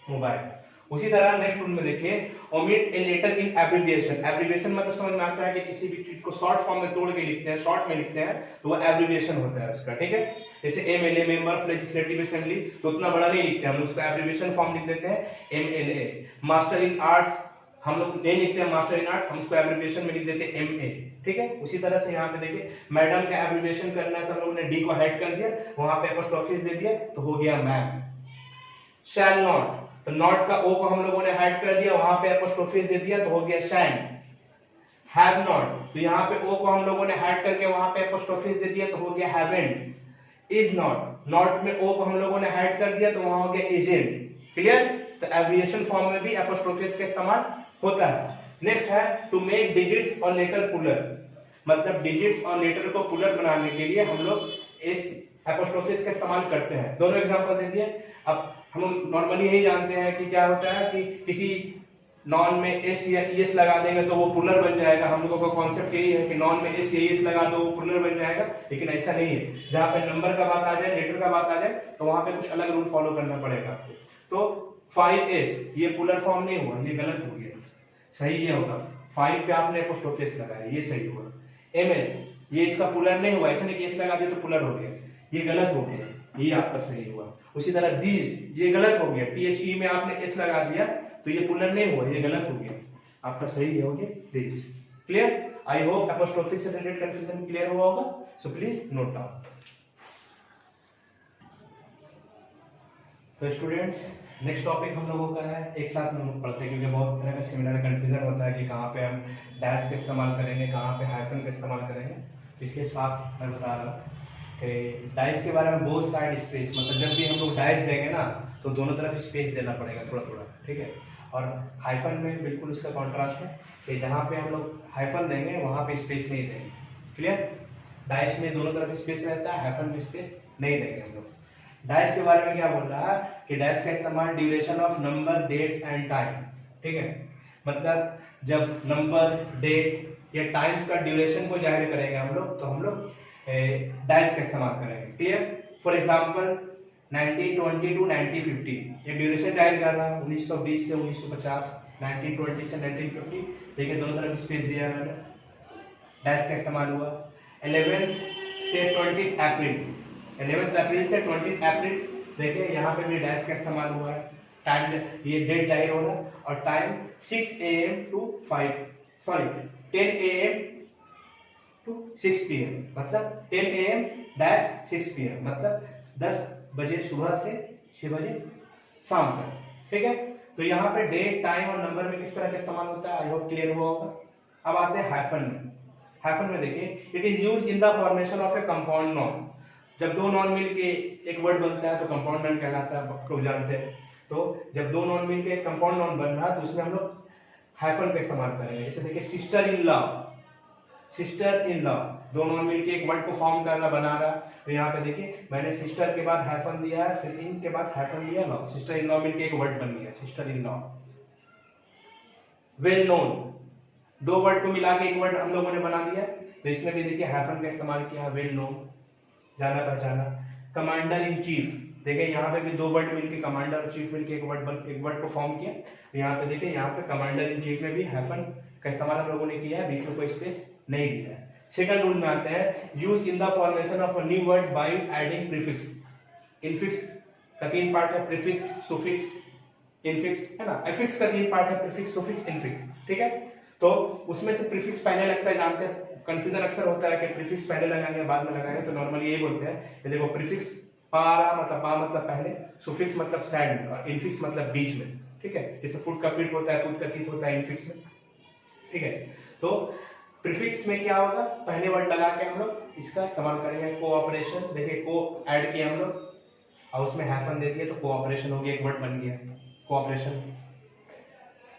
मोबाइल। उसी तरह नेक्स्ट रूल में देखिए, omit a letter in abbreviation. Abbreviation मतलब समझ में आता है कि किसी भी चीज को शॉर्ट फॉर्म में तोड़ के लिखते हैं, शॉर्ट में लिखते हैं, तो वो एब्रिविएशन होता है उसका, ठीक है। जैसे MLA, member of legislative assembly, तो उतना बड़ा नहीं लिखते हम, उसका एब्रिविएशन फॉर्म लिख देते हैं एमएलए। मास्टर इन आर्ट्स हम लोग नहीं लिखते हैं मास्टर इन आर्ट्स, हम उसको एब्रिविएशन में लिख देते हैं एमए, ठीक है। उसी तरह से यहाँ पे देखिए, मैडम का एब्रिविएशन करना है तो हम लोगों ने डी को हाइड कर दिया, वहां पे एपोस्ट्रोफिस दे दिया, तो हो गया मैम। शैल नॉट, तो नॉट का ओ को हम लोगों ने हाइड कर दिया, वहां पे एपोस्ट्रोफिस दे दिया, तो हो गया शैन। हैव नॉट, तो यहाँ पे ओ को हम लोगों ने हाइड करके वहां पे एपोस्ट्रोफिस दे दिया, तो हो गया हैवेंट। इज नॉट, नॉट में ओ को हम लोगों ने हाइड कर दिया, तो वहां हो गया इजंट। क्लियर, तो एब्रिविएशन फॉर्म में भी एपोस्ट्रोफिस का इस्तेमाल होता है। नेक्स्ट है टू मेक डिजिट्स और लेटर प्लूरल, मतलब डिजिट्स और लेटर को प्लूरल बनाने के लिए हम लोग इस एपोस्ट्रोफिस का इस्तेमाल करते हैं। दोनों एग्जांपल दे दिए। अब हम नॉर्मली यही जानते हैं कि क्या होता है कि किसी नॉन में एस या ईएस लगा देंगे तो वो प्लूरल बन जाएगा। हम लोगों का कॉन्सेप्ट यही है कि नॉन में एस या ईएस लगा दो वो प्लूरल बन जाएगा, लेकिन ऐसा नहीं है। जहां पे नंबर का बात आ जाए, लेटर का बात आ जाए, तो वहां पे कुछ अलग रूल फॉलो करना पड़ेगा आपको। तो 5s ये प्लूरल फॉर्म नहीं हुआ, ये गलत हो गया, सही ये होगा 5 पे आपने एपोस्ट्रोफिस लगाया, ये सही हुआ। ms ये इसका प्लूरल नहीं हुआ, ऐसा नहीं कि एस लगा दिया तो प्लूरल हो गया, ये गलत हो गया, ये आपका सही हुआ। उसी तरह दीज ये गलत हो गया, THE में आपने एस लगा दिया तो ये प्लूरल नहीं हुआ, ये गलत हो गया, आपका सही हो गया दीज। क्लियर, आई होप एपोस्ट्रोफिस से रिलेटेड कंफ्यूजन क्लियर हुआ होगा, सो प्लीज नोट डाउन। तो स्टूडेंट्स नेक्स्ट टॉपिक हम लोगों का है, एक साथ में हम लोग पढ़ते हैं, क्योंकि बहुत तरह का सिमिलर कंफ्यूजन होता है कि कहाँ पे हम डैश का इस्तेमाल करेंगे, कहाँ पे हाइफन का इस्तेमाल करेंगे। तो इसके साथ मैं बता रहा हूँ कि डाइस के बारे में, बोथ साइड स्पेस, मतलब जब भी हम लोग डाइस देंगे ना तो दोनों तरफ स्पेस देना पड़ेगा थोड़ा थोड़ा, ठीक है। और हाइफन में बिल्कुल उसका कॉन्ट्रास्ट है कि जहाँ पे हम लोग हाइफन देंगे वहाँ पे स्पेस नहीं देंगे। क्लियर, डाइस में दोनों तरफ स्पेस रहता है, हाइफन में स्पेस नहीं देंगे हम लोग। डैश के बारे में क्या बोल रहा है कि डैश का इस्तेमाल duration of number, dates and time, ठीक है। मतलब जब नंबर, डेट या टाइम्स का ड्यूरेशन को जाहिर करेंगे हम लोग, तो हम लोग डैश का इस्तेमाल करेंगे। क्लियर? फॉर एग्जांपल 1920 टू 1950 ये ड्यूरेशन जाहिर कर रहा है 1920 से 1950, 1920 से 1950। देखिए दोनों तरफ स्पेस दिया है मैंने, डैश का इस्तेमाल हुआ। 11 से 20 अप्रैल, 11 अप्रैल से 20 अप्रैल, देखिए यहाँ पे भी डैश का इस्तेमाल हुआ है। टाइम, ये डेट जाहिर हो रहा है, और time 6 AM to 10 AM to 6 PM, मतलब 10 AM डैश 6 PM, मतलब 10 बजे सुबह से 6 बजे शाम तक। ठीक है, तो यहाँ पे डेट, टाइम और नंबर में किस तरह का इस्तेमाल होता है, आई होप क्लियर हुआ होगा। अब आते हैं हाइफन में। हाइफन में देखिए, it is used in the formation of A compound non. जब दो नॉन मिलके एक वर्ड बनता है तो कंपाउंड नॉन कहलाता है, आप लोग जानते हैं। तो जब दो नॉन मिलके एक कंपाउंड नॉन बन रहा है तो उसमें हम लोग हाइफन का इस्तेमाल करेंगे। जैसे देखिए sister in law, sister in law, दो नॉन मिलके एक वर्ड को फॉर्म कर रहा, बना रहा। तो यहाँ पे देखिए मैंने सिस्टर के बाद हाइफन दिया है, फिर इन के बाद हाइफन दिया, लॉ, सिस्टर इन लॉ मिलके एक वर्ड बन गया, sister in law. Well known, दो वर्ड को मिला के एक वर्ड हम लोगों ने बना दिया, तो इसमें भी देखिए हाइफन का इस्तेमाल किया, वेल नोन, जाना पहचाना। कमांडर इन चीफ, देखिए यहाँ पे भी दो वर्ड मिलके, कमांडर और चीफ मिलके एक वर्ड को फॉर्म किया। तो यहाँ पे देखिए, यहाँ पे कमांडर इन चीफ में भी हाइफन का इस्तेमाल हम लोगों ने किया है, बीच में कोई स्पेस नहीं दिया है। सेकंड रूल में आते हैं, use in the formation of a new word by adding prefix. Infix का तीन पार्ट है, प्रीफिक्स, सुफिक्स, इनफिक्स, है ना। एफिक्स का तीन पार्ट है, प्रीफिक्स, सुफिक्स, इनफिक्स। ठीक है, तो उसमें से प्रीफिक्स पहले लगता है, जानते हैं, कंफ्यूजन अक्सर होता है कि प्रीफिक्स पहले लगाएंगे बाद में लगाएंगे, तो नॉर्मली यही बोलते हैं। ये देखो, प्रीफिक्स पारा मतलब पा मतलब पहले, सुफिक्स मतलब साइड में, और इनफिक्स मतलब बीच में। ठीक है, जैसे फुट का फिट होता है, तुत का तीत होता है इनफिक्स में। ठीक है, तो प्रीफिक्स में क्या होगा, पहले वर्ड लगा के हम लोग इसका इस्तेमाल करेंगे। कोऑपरेशन, देखिए को ऐड किया हम लोग और उसमें हाइफन दे दिए तो कोऑपरेशन हो गया, एक वर्ड बन गया कोऑपरेशन।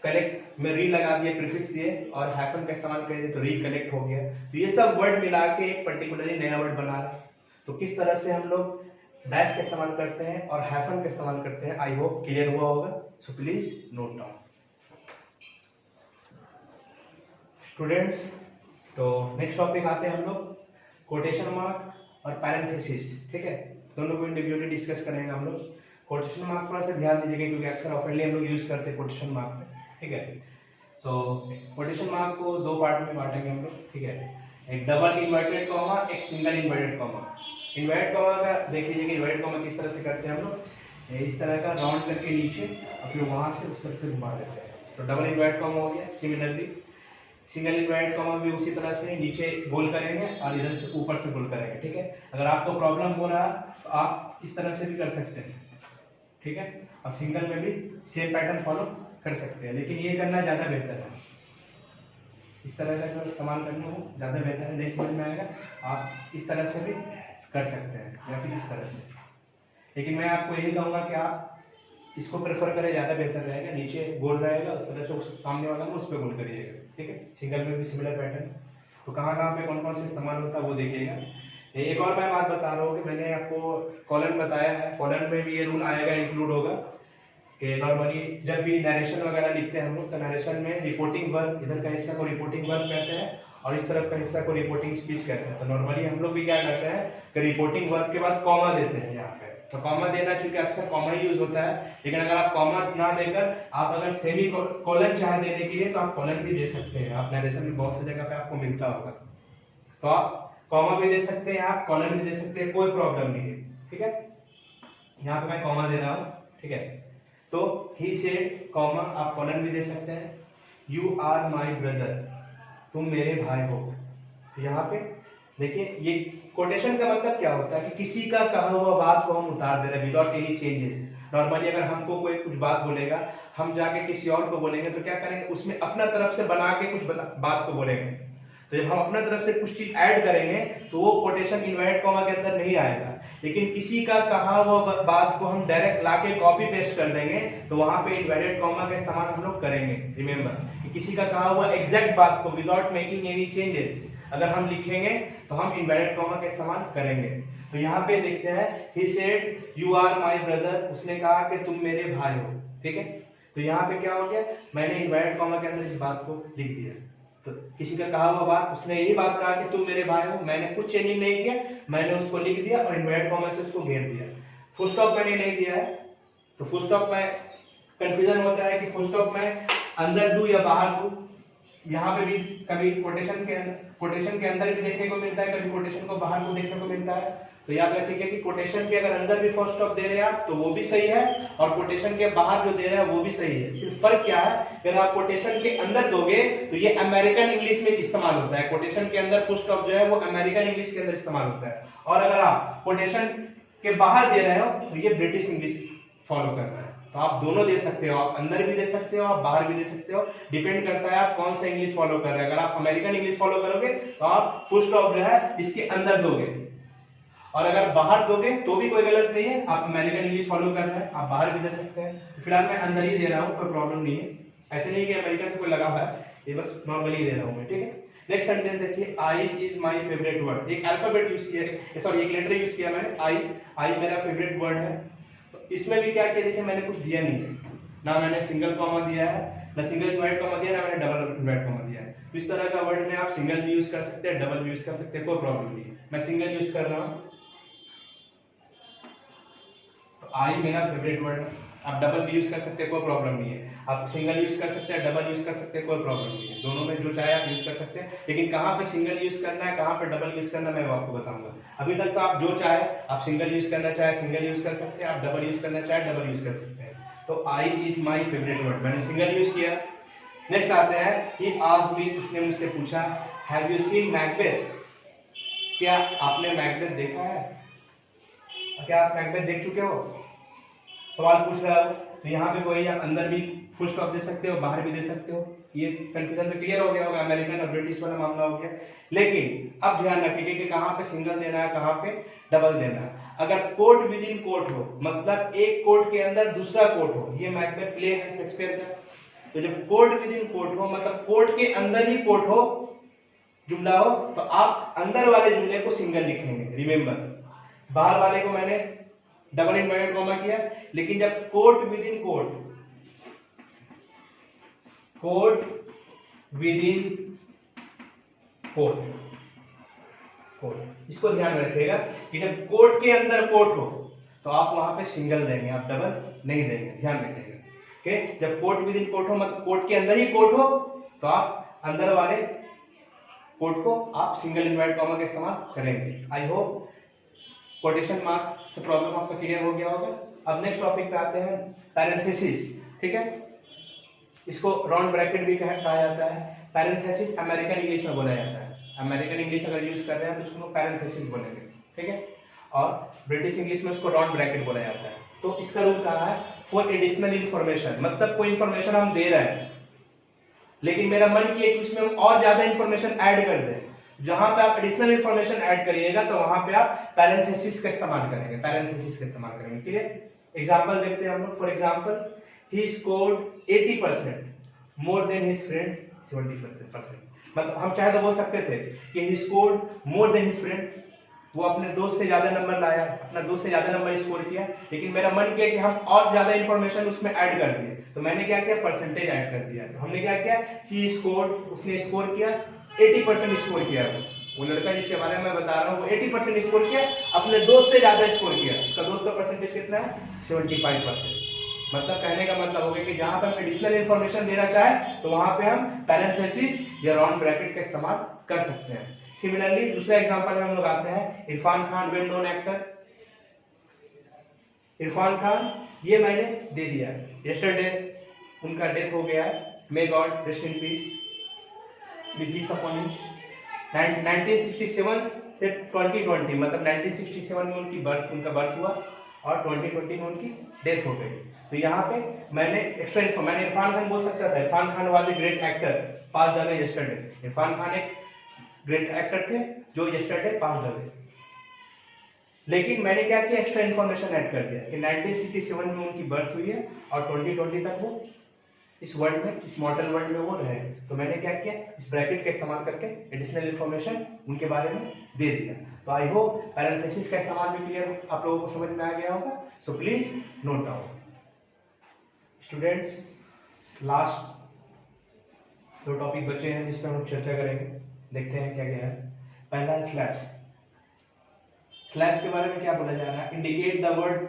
कलेक्ट में री लगा दिए, प्रीफिक्स दिए और हाइफन का इस्तेमाल कर दिए तो रिकलेक्ट हो गया। तो ये सब वर्ड मिला के एक पर्टिकुलरली नया वर्ड बना रहा है। तो किस तरह से हम लोग डैश का इस्तेमाल करते हैं और हाइफन का इस्तेमाल करते हैं, आई होप क्लियर हुआ होगा। So please note down students. तो नेक्स्ट टॉपिक आते हैं हम लोग, कोटेशन मार्क और पैरेंथेसिस। ठीक है, दोनों को इंडिविजुअली डिस्कस करेंगे हम लोग। कोटेशन मार्क थोड़ा सा ध्यान दीजिएगा क्योंकि अक्सर ऑफनली हम लोग यूज करते हैं कोटेशन मार्क में। ठीक है, तो कोटेशन मार्क को दो पार्ट में बांटेंगे हम लोग। ठीक है, एक डबल इन्वर्टेड कॉमा, एक single inverted comma. Inverted comma का देख लीजिए कि इन्वर्टेड कॉमा किस तरह से करते हैं हम लोग, इस तरह का राउंड करके नीचे और फिर वहां से उस तरह से घुमा देते हैं, तो डबल इन्वर्टेड कॉमा हो गया। सिमिलरली सिंगल इन्वर्टेड कॉमा भी उसी तरह से नीचे गोल करेंगे और इधर से ऊपर से गोल करेंगे। ठीक है, अगर आपको प्रॉब्लम हो रहा है तो आप इस तरह से भी कर सकते हैं। ठीक है, और सिंगल में भी सेम पैटर्न फॉलो कर सकते हैं, लेकिन ये करना ज्यादा बेहतर है। इस तरह का अगर इस्तेमाल करना हो ज्यादा बेहतर है, नहीं समझ में आएगा आप इस तरह से भी कर सकते हैं या फिर इस तरह से, लेकिन मैं आपको यही कहूंगा कि आप इसको प्रेफर करें, ज्यादा बेहतर रहेगा। नीचे गोल रहेगा, उस तरह से उस सामने वाला उस पर गोल करिएगा। ठीक है, सिंगल में भी सिमिलर पैटर्न। तो कहाँ कहाँ पे कौन कौन से इस्तेमाल होता है वो देखिएगा। एक और मैं बात बता रहा हूँ कि मैंने आपको कॉलन बताया है, कॉलन में भी ये रूल आएगा, इंक्लूड होगा कि नॉर्मली जब भी नरेशन वगैरह लिखते हैं हम लोग, तो नरेशन में रिपोर्टिंग वर्ब, इधर का हिस्सा को रिपोर्टिंग वर्ब कहते हैं और इस तरफ का हिस्सा को रिपोर्टिंग स्पीच कहते हैं। तो नॉर्मली हम लोग भी क्या करते हैं कि रिपोर्टिंग वर्ब के बाद कॉमा देते हैं यहाँ पे। तो कॉमा देना चूंकि अक्सर कॉमा ही यूज होता है, लेकिन अगर आप कॉमा ना देकर आप अगर सेमी कॉलन चाहे देने के लिए तो आप कॉलन भी दे सकते हैं। आप नरेशन में बहुत सी जगह पे आपको मिलता होगा, तो आप कॉमा भी दे सकते हैं, आप कॉलन भी दे सकते हैं, कोई प्रॉब्लम नहीं है। ठीक है, यहाँ पे मैं कॉमा दे रहा हूँ। ठीक है, तो ही सेड कॉमा, आप कॉलन भी दे सकते हैं। यू आर माई ब्रदर, तुम मेरे भाई हो। तो यहाँ पे देखिए ये कोटेशन का मतलब क्या होता है कि किसी का कहा हुआ बात को हम उतार दे रहे हैं विदाउट एनी चेंजेस। नॉर्मली अगर हमको कोई कुछ बात बोलेगा, हम जाके किसी और को बोलेंगे तो क्या करेंगे, उसमें अपना तरफ से बना के कुछ बात को बोलेंगे। तो जब हम अपना तरफ से कुछ चीज ऐड करेंगे तो वो कोटेशन इन्वर्टेड कॉमा के अंदर नहीं आएगा। लेकिन किसी का कहा हुआ बात को हम डायरेक्ट लाके कॉपी पेस्ट कर देंगे तो वहां पे इन्वर्टेड कॉमा का इस्तेमाल हम लोग करेंगे। रिमेंबर, किसी का कहा हुआ एग्जैक्ट बात को विदाउट मेकिंग एनी चेंजेस अगर हम लिखेंगे तो हम इन्वर्टेड कॉमा का इस्तेमाल करेंगे। तो यहाँ पे देखते हैं, he said you are my brother, उसने कहा कि तुम मेरे भाई हो। ठीक है, तो यहाँ पे क्या हो गया, मैंने इन्वर्टेड कॉमा के अंदर इस बात को लिख दिया। तो किसी का कहा हुआ बात, उसने यही बात कहा कि तुम मेरे भाई हो, मैंने कुछ चेंजिंग नहीं किया, मैंने उसको लिख दिया और इन्वर्टेड कॉमा से उसको घेर दिया। फुल स्टॉप मैंने नहीं दिया है, तो फुल स्टॉप में कंफ्यूजन होता है कि फुल स्टॉप में अंदर दूं या बाहर दूं। यहाँ पे भी कभी कोटेशन के अंदर भी देखने को मिलता है, कभी कोटेशन को बाहर को देखने को मिलता है। तो याद रखिए कि कोटेशन के अगर अंदर भी फुल स्टॉप दे रहे हैं आप तो वो भी सही है, और कोटेशन के बाहर जो दे रहे हैं वो भी सही है। सिर्फ फर्क क्या है, अगर आप कोटेशन के अंदर दोगे तो ये अमेरिकन इंग्लिश में इस्तेमाल होता है। कोटेशन के अंदर फुल स्टॉप जो है वो अमेरिकन इंग्लिश के अंदर इस्तेमाल होता है, और अगर आप कोटेशन के बाहर दे रहे हो तो ये ब्रिटिश इंग्लिश फॉलो कर रहा है। तो आप दोनों दे सकते हो, आप अंदर भी दे सकते हो, आप बाहर भी दे सकते हो, डिपेंड करता है आप कौन सा इंग्लिश फॉलो कर रहे हैं। अगर आप अमेरिकन इंग्लिश फॉलो करोगे तो आप फुल स्टॉप जो है इसके अंदर दोगे, और अगर बाहर दोगे तो भी कोई गलत नहीं है। आप अमेरिकन इंग्लिश फॉलो कर रहे हैं, आप बाहर भी दे सकते हैं। फिलहाल मैं अंदर ही दे रहा हूँ, कोई प्रॉब्लम नहीं है। ऐसे नहीं कि अमेरिका से कोई लगा हुआ है, ये बस नॉर्मली दे रहा हूँ मैं, ठीक है। नेक्स्ट सेंटेंस देखिए, I is my favourite word. एक अल्फाबेट यूज किया, सॉरी एक लेटर यूज किया मैंने, आई मेरा फेवरेट वर्ड है। तो इसमें भी क्या किया, देखिए मैंने कुछ दिया नहीं है, ना मैंने सिंगल कॉमा दिया है, ना सिंगल इन्वर्टेड कॉमा दिया, ना मैंने डबल इन्वर्टेड कॉमा दिया है। तो इस तरह का वर्ड में आप सिंगल भी यूज कर सकते हैं, डबल भी यूज कर सकते हैं, कोई प्रॉब्लम नहीं है। मैं सिंगल यूज कर रहा हूँ, तो आई मेरा फेवरेट वर्ड है। आप डबल भी यूज कर सकते हैं, कोई प्रॉब्लम नहीं है। आप सिंगल यूज कर सकते हैं, डबल यूज कर सकते हैं, कोई प्रॉब्लम नहीं है। दोनों में जो चाहे आप यूज कर सकते हैं, लेकिन कहाँ पे सिंगल यूज करना है, कहाँ पे डबल यूज करना है, मैं आपको बताऊंगा। अभी तक तो आप जो चाहे, आप सिंगल यूज करना चाहे सिंगल यूज कर सकते हैं, आप डबल यूज करना चाहे डबल यूज कर सकते हैं। तो I is my favourite word मैंने सिंगल यूज किया। नेक्स्ट आते हैं, ही आस्क्ड मी, उसने मुझसे पूछा, हैव यू सीन मैकबेथ, क्या आपने मैकबेथ देखा है, क्या आप मैकबेथ देख चुके हो, सवाल पूछ रहा है। तो यहाँ पे वही, आप अंदर भी फुल स्टॉप दे सकते हो, बाहर भी दे सकते हो। ये कंफ्यूजन तो क्लियर हो गया होगा, अमेरिकन और ब्रिटिश वाला मामला हो गया। लेकिन अब ध्यान रखिए कि कहाँ पे सिंगल देना है, कहाँ पे डबल देना है। अगर कोट विद इन कोट हो, मतलब एक कोट के अंदर दूसरा कोट हो, ये मैकबेथ प्ले है शेक्सपियर का। तो जब कोट विद इन कोट हो, मतलब कोट के अंदर ही कोट हो, जुमला हो, तो आप अंदर वाले जुमले को सिंगल लिखेंगे। रिमेंबर, बाहर वाले को मैंने डबल इन्वर्टेड कॉमा किया, लेकिन जब quote within quote, quote within quote, quote, इसको ध्यान रखिएगा कि जब कोट के अंदर कोट हो तो आप वहां पे सिंगल देंगे, आप डबल नहीं देंगे, ध्यान रखिएगा। ओके, जब कोट विद इन कोट हो, मतलब कोट के अंदर ही कोट हो, तो आप अंदर वाले कोट को आप सिंगल इन्वर्टेड कॉमा का इस्तेमाल करेंगे। आई होप कोटेशन मार्क से प्रॉब्लम आपका क्लियर हो गया होगा। अब नेक्स्ट टॉपिक पे आते हैं, पैरेंथेसिस, ठीक है। इसको राउंड ब्रैकेट भी कहा जाता है। पैरेंथेसिस अमेरिकन इंग्लिश में बोला जाता है। अमेरिकन इंग्लिश अगर यूज कर रहे हैं तो उसको पैरेंथेसिस बोलेंगे, ठीक है। और ब्रिटिश इंग्लिश में उसको राउंड ब्रैकेट बोला जाता है। तो इसका रूल क्या है, फॉर एडिशनल इंफॉर्मेशन, मतलब कोई इंफॉर्मेशन हम दे रहे हैं, लेकिन मेरा मन किया कि उसमें हम और ज्यादा इंफॉर्मेशन ऐड कर दें। जहां पे आप एडिशनल इंफॉर्मेशन ऐड करिएगा तो वहां पे आप पैरेंथेसिस का इस्तेमाल करेंगे, पैरेंथेसिस का इस्तेमाल करेंगे, ठीक है। एग्जांपल देखते हैं हम लोग। For example, he scored 80% more than his friend 70%। मतलब हम चाहे तो बोल सकते थे कि he scored more than his friend, वो अपने दोस्त से ज्यादा नंबर लाया, अपना दोस्त से ज्यादा नंबर स्कोर किया, लेकिन मेरा मन किया कि हम और ज्यादा इंफॉर्मेशन उसमें ऐड कर दिए, तो मैंने क्या किया, परसेंटेज ऐड कर दिया। तो हमने क्या किया, ही स्कोर्ड, उसने स्कोर किया 80% स्कोर किया। वो लड़का जिसके बारे में मैं बता रहा हूँ वो 80% स्कोर किया, अपने दोस्त से ज्यादा स्कोर किया। उसका दोस्त का परसेंटेज कितना है, 75%। मतलब कहने का मतलब हो गया कि जहां पे हम एडिशनल इंफॉर्मेशन देना चाहे तो वहां पे हम पैरेंथेसिस या राउंड ब्रैकेट का इस्तेमाल कर सकते हैं। सिमिलरली दूसरा एग्जांपल में हम लोग आते हैं, Irfan Khan, well known actor. Irfan Khan, ये मैंने दे दिया, यस्टरडे उनका डेथ हो गया है, may God rest in peace, with piece upon him. 1967 से 2020, मतलब 1967 में उनका बर्थ हुआ और 2020 में उनकी डेथ हो गई। तो यहाँ पे मैंने एक्स्ट्रा इन्फो, मैंने इरफान खान बोल सकता था, Irfan Khan was a great actor, passed away yesterday. Irfan Khan एक ग्रेट एक्टर थे जो यस्टरडे पास्ड अवे। लेकिन मैंने क्या किया, एक्स्ट्रा इन्फॉर्मेशन ऐड कर दिया कि 1967 में उनकी बर्थ हुई है और 2020 तक वो इस वर्ल्ड में, इस मॉर्टल वर्ल्ड में वो रहे। तो मैंने क्या किया, इस ब्रैकेट का इस्तेमाल करके एडिशनल इन्फॉर्मेशन उनके बारे में दे दिया। तो आई होप पैरेंथेसिस का इस्तेमाल भी क्लियर आप लोगों को समझ में आ गया होगा। So please note down students. Last 2 topic बचे हैं जिस पर हम चर्चा करेंगे। देखते हैं क्या क्या है। पहला है स्लैश। स्लैश के बारे में क्या बोला जा रहा है? इंडिकेट द वर्ड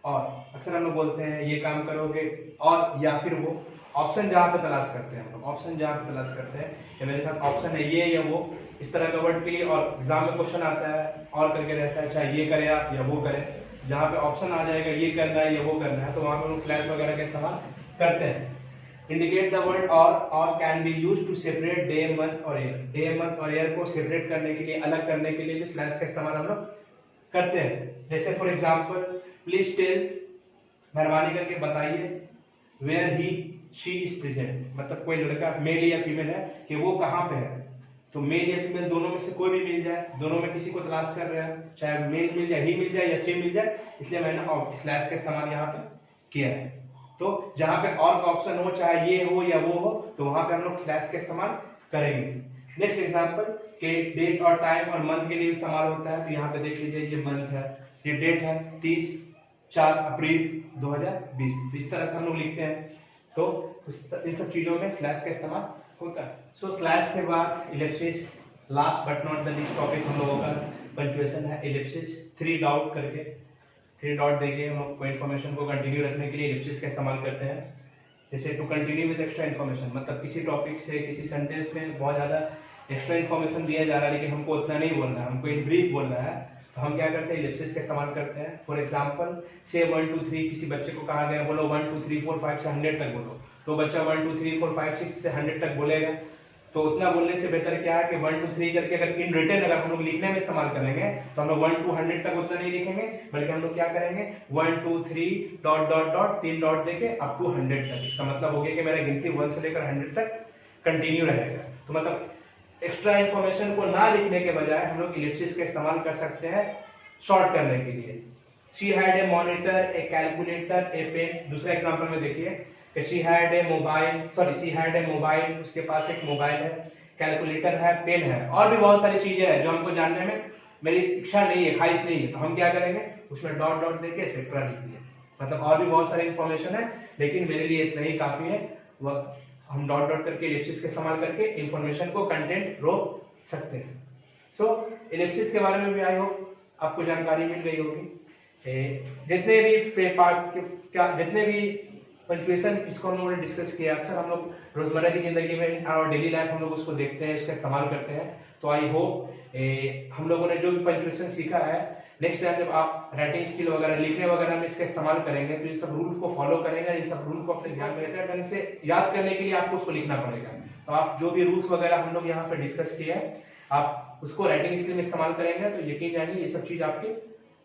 और। अक्सर हम लोग बोलते हैं ये काम करोगे और, या फिर वो ऑप्शन जहां पे तलाश करते हैं हम लोग, ऑप्शन जहां पे तलाश करते हैं कि मेरे साथ ऑप्शन है ये या वो, इस तरह का वर्ड के लिए। और एग्जाम में क्वेश्चन आता है और करके रहता है, चाहे ये करे आप या वो करे, जहां पे ऑप्शन आ जाएगा ये करना है या वो करना है, तो वहां पे हम लोग स्लैश वगैरह का इस्तेमाल करते हैं। इंडिकेट द वर्ड और can be used to separate day, month और ईयर। डे, मंथ और ईयर को सेपरेट करने के लिए, अलग करने के लिए भी स्लैश का इस्तेमाल हम लोग करते हैं। जैसे फॉर एग्जाम्पल, प्लीज टेल, मेहरबानी करके बताइए, where he she is present, मतलब कोई लड़का मेल या फीमेल है कि वो कहाँ पे है। तो मेल या फीमेल दोनों में से कोई भी मिल जाए, दोनों में किसी को तलाश कर रहे हैं, चाहे मेल मिल जाए, ही मिल जाए या शी मिल जाए, इसलिए मैंने स्लैश का इस्तेमाल यहाँ पे किया है। तो जहां पे और का ऑप्शन हो, चाहे ये हो या वो हो, तो वहां पे हम लोग स्लैश का इस्तेमाल करेंगे। नेक्स्ट एग्जांपल के डेट और टाइम और मंथ के लिए इस्तेमाल होता है। तो यहाँ पे देख लीजिए, ये मंथ है, ये डेट है 30/4 अप्रैल 2020। तो इस तरह से हम लोग लिखते हैं। तो इन सब चीजों में स्लैश का इस्तेमाल होता है। सो स्लैश के बाद ellipsis, last but not the least topic हम लोगों का पंक्चुएशन है। इलिप्सिस 3 डॉट करके, 3 डॉट देके हम लोग कोई इन्फॉर्मेशन को कंटिन्यू रखने के लिए इलिप्सिस का इस्तेमाल करते हैं। जैसे to continue with extra information, मतलब किसी टॉपिक से, किसी सेंटेंस में बहुत ज्यादा एक्स्ट्रा इन्फॉर्मेशन दिया जा रहा है लेकिन हमको उतना नहीं बोलना है, हमको इन ब्रीफ बोलना है, तो हम क्या करते हैं? इलिप्सिस का इस्तेमाल करते हैं। फॉर एग्जांपल, से 1 2 3, किसी बच्चे को कहा गया बोलो 1 2 3 4 5 से 100 तक बोलो, तो बच्चा 1 2 3 4 5 6 से 100 तक बोलेगा। तो उतना बोलने से बेहतर क्या है कि 1 2 3 करके अगर इन रिटर्न अगर हम लोग लिखने में इस्तेमाल करेंगे तो हम लोग 1 to 100 तक उतना नहीं लिखेंगे, बल्कि हम लोग क्या करेंगे? 1 2 3 डॉट डॉट डॉट 3 डॉट देके अप टू 100 तक। इसका मतलब हो गया कि मेरा गिनती 1 से लेकर 100 तक कंटिन्यू रहेगा। तो मतलब एक्स्ट्रा इन्फॉर्मेशन को ना लिखने के बजाय हम लोग इलिप्सिस का इस्तेमाल कर सकते हैं शॉर्ट करने के लिए। She had a monitor, a calculator, a pen. दूसरा एग्जांपल में देखिए, she had a mobile, she had a mobile, उसके पास एक मोबाइल है, कैलकुलेटर है, पेन है, और भी बहुत सारी चीजें हैं जो हमको जानने में मेरी इच्छा नहीं है, ख्वाहिश नहीं है। तो हम क्या करेंगे? उसमें डॉट डॉट देके सेक्टर लिख दिए। मतलब और भी बहुत सारी इंफॉर्मेशन है, लेकिन मेरे लिए इतना ही काफी है। वह हम डॉट डॉट करके इलिप्सिस का इस्तेमाल करके इंफॉर्मेशन को कंटेंट रोक सकते हैं। सो इलिप्सिस के बारे में भी आई होप आपको जानकारी मिल गई होगी। जितने भी पंक्चुएशन इसको हम लोगों ने डिस्कस किया, अक्सर हम लोग रोजमर्रा की जिंदगी में और डेली लाइफ हम लोग उसको देखते हैं, इसका इस्तेमाल करते हैं। तो आई होप हम लोगों ने जो भी पंक्चुएशन सीखा है, नेक्स्ट टाइम जब आप राइटिंग स्किल वगैरह, लिखने वगैरह में इसका इस्तेमाल करेंगे तो इन सब रूल को फॉलो करेंगे, इन सब रूल को अपने ध्यान में रखकर ढंग से याद करने के लिए आपको उसको लिखना पड़ेगा। तो आप जो भी रूल्स वगैरह हम लोग यहाँ पे डिस्कस किए हैं, आप उसको राइटिंग स्किल में इस्तेमाल करेंगे तो यकीन जानिए ये सब चीज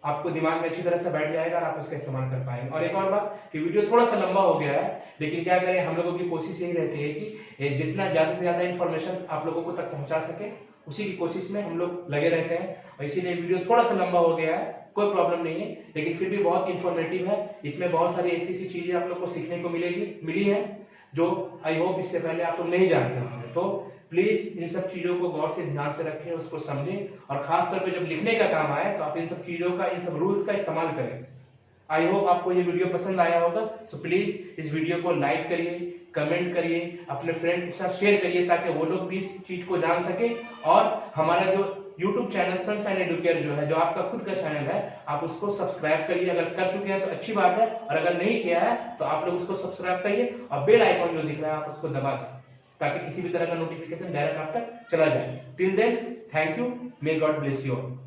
आपको दिमाग में अच्छी तरह से बैठ जाएगा और आप उसका इस्तेमाल कर पाएंगे। और एक और बात कि वीडियो थोड़ा सा लंबा हो गया है, लेकिन क्या करें, हम लोगों की कोशिश यही रहती है कि जितना ज्यादा से ज्यादा इन्फॉर्मेशन आप लोगों को तक पहुंचा सके, उसी की कोशिश में हम लोग लगे रहते हैं। और इसीलिए वीडियो थोड़ा सा लंबा हो गया है, कोई प्रॉब्लम नहीं है, लेकिन फिर भी बहुत इंफॉर्मेटिव है। इसमें बहुत सारी ऐसी चीजें आप लोग को सीखने को मिली है जो आई होप इससे पहले आप लोग नहीं जानते होंगे। तो प्लीज इन सब चीजों को गौर से ध्यान से रखें, उसको समझें, और खास तौर पे जब लिखने का काम आए तो आप इन सब चीजों का, इन सब रूल्स का इस्तेमाल करें। आई होप आपको ये वीडियो पसंद आया होगा। सो प्लीज इस वीडियो को लाइक करिए, कमेंट करिए, अपने फ्रेंड के साथ शेयर करिए, ताकि वो लोग भी इस चीज को जान सके। और हमारा जो YouTube चैनल सनशाइन एडुकेयर जो है, जो आपका खुद का चैनल है, आप उसको सब्सक्राइब करिए। अगर कर चुके हैं तो अच्छी बात है, और अगर नहीं किया है तो आप लोग उसको सब्सक्राइब करिए और बेल आइकॉन जो दिख रहा है आप उसको दबा दें, ताकि किसी भी तरह का नोटिफिकेशन डायरेक्ट आप तक चला जाए। Till then, thank you, may God bless you all.